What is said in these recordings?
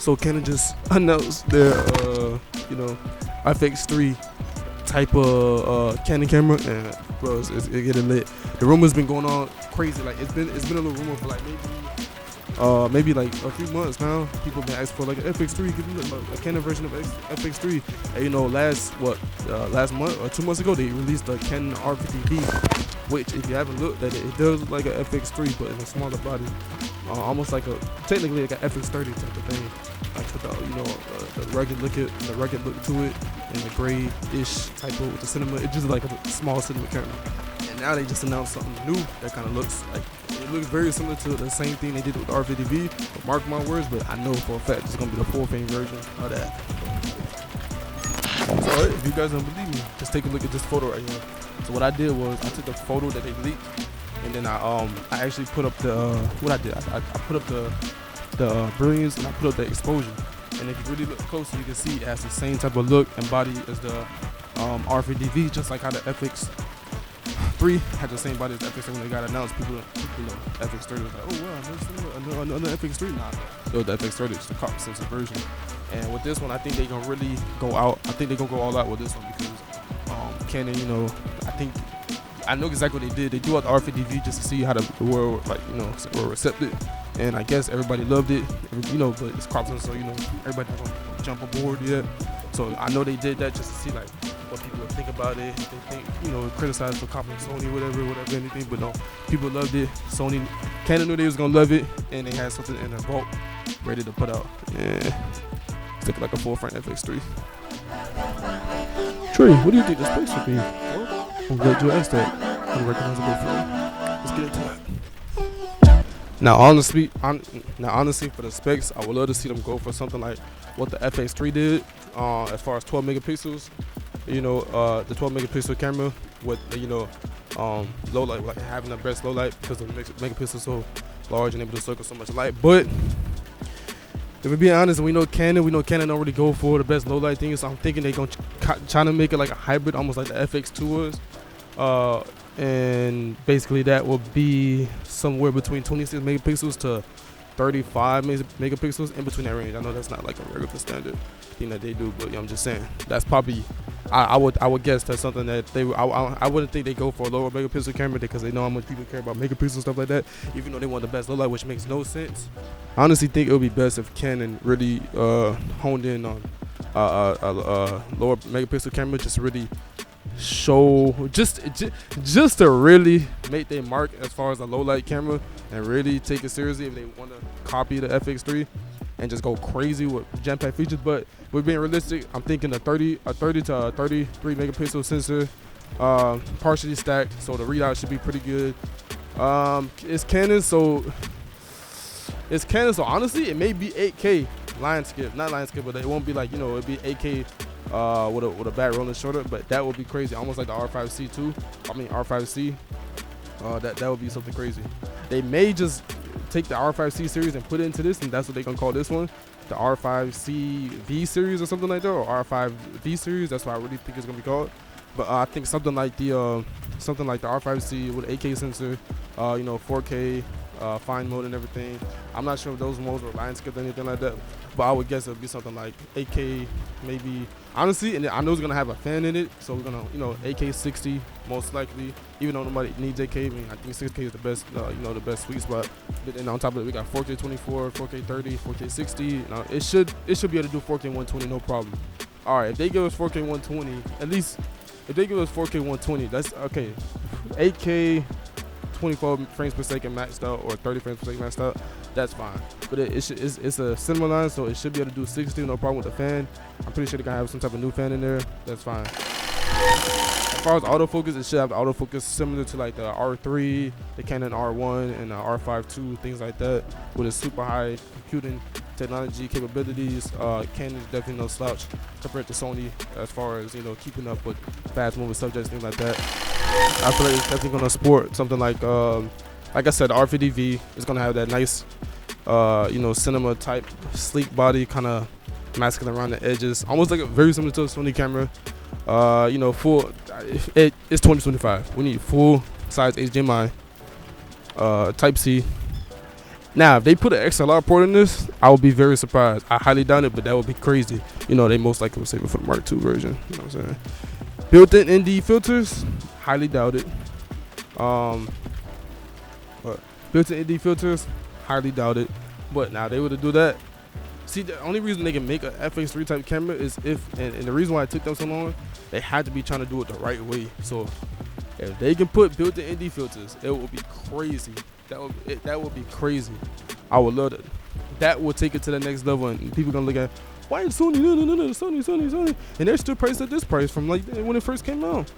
So Canon just announced their FX3 type of Canon camera, and bro, it's getting lit. The rumor's been going on crazy. Like it's been a little rumor for like maybe like a few months now. People been asking for like an FX3, give me a Canon version of FX3. And last month or 2 months ago they released the Canon R50V, which if you haven't looked at it, it does look like an FX3 but in a smaller body, almost like technically like an FX30 type of thing, like with the rugged look to it, and the gray-ish type of with the cinema. It's just like a small cinema camera. And now they just announced something new that kind of looks like, it looks very similar to the same thing they did with the R50V. But mark my words, but I know for a fact it's gonna be the full-frame version of that. So if you guys don't believe me, just take a look at this photo right here. So what I did was I took the photo that they leaked, and then I actually put up the I put up the brilliance, and I put up the exposure. And if you really look closer, you can see it has the same type of look and body as the R50V, just like how the FX3 had the same body as the FX3 when they got announced. People FX30 was like, oh wow, another FX3. Nah, so the FX30 is the copper sensor version. And with this one, I think they're gonna really go out. I think they're gonna go all out with this one because Canon, I know exactly what they did. They threw out the R50V just to see how the world, were receptive. And I guess everybody loved it, but it's crop sensor, so everybody not gonna jump aboard yet. So I know they did that just to see like what people would think about it. They think, criticize for copying Sony, whatever, anything. But no, people loved it. Canon knew they was gonna love it, and they had something in their vault ready to put out. And it's looking like a full-frame FX3. Trey, what do you think the specs would be? I'm glad you asked that. Unrecognizable film. Let's get into it. Now, honestly, for the specs, I would love to see them go for something like what the FX3 did, as far as 12 megapixels. The 12 megapixel camera with low light, like having the best low light because the megapixels so large and able to circle so much light. But if we're being honest, we know Canon don't really go for the best low light thing. So I'm thinking they're gonna try to make it like a hybrid, almost like the FX2 was. And basically that will be somewhere between 26 megapixels to 35 megapixels, in between that range. I know that's not like a regular standard thing that they do, but I'm just saying that's probably I would guess that's something that I wouldn't think they go for a lower megapixel camera because they know how much people care about megapixels and stuff like that, even though they want the best low light, which makes no sense. I honestly think it would be best if Canon really honed in on a lower megapixel camera, just really show just to really make their mark as far as a low light camera and really take it seriously if they want to copy the FX3 and just go crazy with jam-packed features. But we're being realistic. I'm thinking a 30 to 33 megapixel sensor, partially stacked, so the readout should be pretty good. It's Canon, so honestly it may be 8K not line skip, but it won't be like, it'd be 8K with a back rolling shorter, but that would be crazy, almost like the R5C R5C. That would be something crazy. They may just take the R5C series and put it into this, and that's what they're gonna call this one, the R5C V series or something like that, or R5V series. That's what I really think it's gonna be called. But I think something like the R5C with 8K sensor, 4K. Fine mode and everything. I'm not sure if those modes were line skipped or anything like that, but I would guess it would be something like 8K maybe. Honestly, and I know it's gonna have a fan in it, so we're gonna 8K 60 most likely. Even though nobody needs 8K, I think 6K is the best, the best sweet spot. But then on top of it, we got 4K 24, 4K 30, 4K 60. It should be able to do 4K 120 no problem. All right, if they give us 4K 120, at least if they give us 4K 120, that's okay. 8K 24 frames per second maxed out or 30 frames per second maxed out, that's fine. But it's a cinema line, so it should be able to do 60, no problem with the fan. I'm pretty sure they're gonna have some type of new fan in there. That's fine. As far as autofocus, it should have autofocus similar to like the R3, the Canon R1, and the R5 II, things like that, with a super high computing technology capabilities. Canon is definitely no slouch compared to Sony as far as keeping up with fast moving subjects, things like that. I feel like it's definitely gonna sport something like I said, the R50V is gonna have that nice cinema type sleek body, kind of masculine around the edges, almost like very similar to a Sony camera. Full. It's 2025. We need full size HDMI, Type C. Now, if they put an XLR port in this, I would be very surprised. I highly doubt it, but that would be crazy. You know, they most likely will save it for the Mark II version. You know what I'm saying? Built-in ND filters, highly doubt it. But built-in ND filters, highly doubt it. But now they were to do that. See, the only reason they can make an FX3 type camera is if, and the reason why it took them so long, they had to be trying to do it the right way. So if they can put built-in ND filters, it will be crazy. That would be crazy. I would love it. That will take it to the next level, and people gonna look at, why is Sony? No, Sony, and they're still priced at this price from like when it first came out.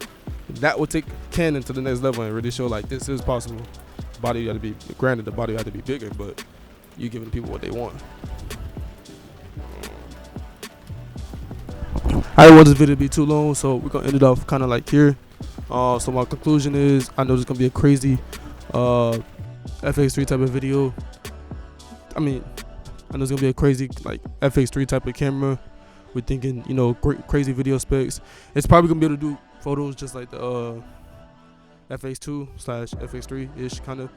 That will take Canon to the next level and really show like this is possible. Body got to be, granted, the body got to be bigger, but you giving people what they want. I don't want this video to be too long, so we're gonna end it off kind of like here. So my conclusion is, I know this is gonna be a crazy FX3 type of video. I mean, I know it's gonna be a crazy like FX3 type of camera. We're thinking, you know, crazy video specs. It's probably gonna be able to do photos just like the FX2 / FX3 ish kind of.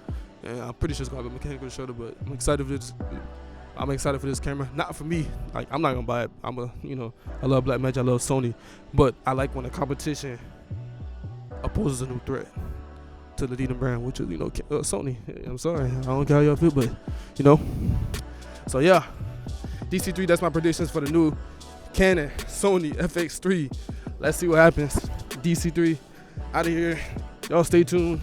And I'm pretty sure it's gonna have a mechanical shutter, but I'm excited for this. I'm excited for this camera. Not for me. Like, I'm not gonna buy it. I love Blackmagic. I love Sony, but I like when the competition opposes a new threat to the leading brand, which is, you know, Sony. I'm sorry, I don't care how y'all feel, but you know. So yeah, DC3. That's my predictions for the new Canon Sony FX3. Let's see what happens. DC3 out of here. Y'all stay tuned.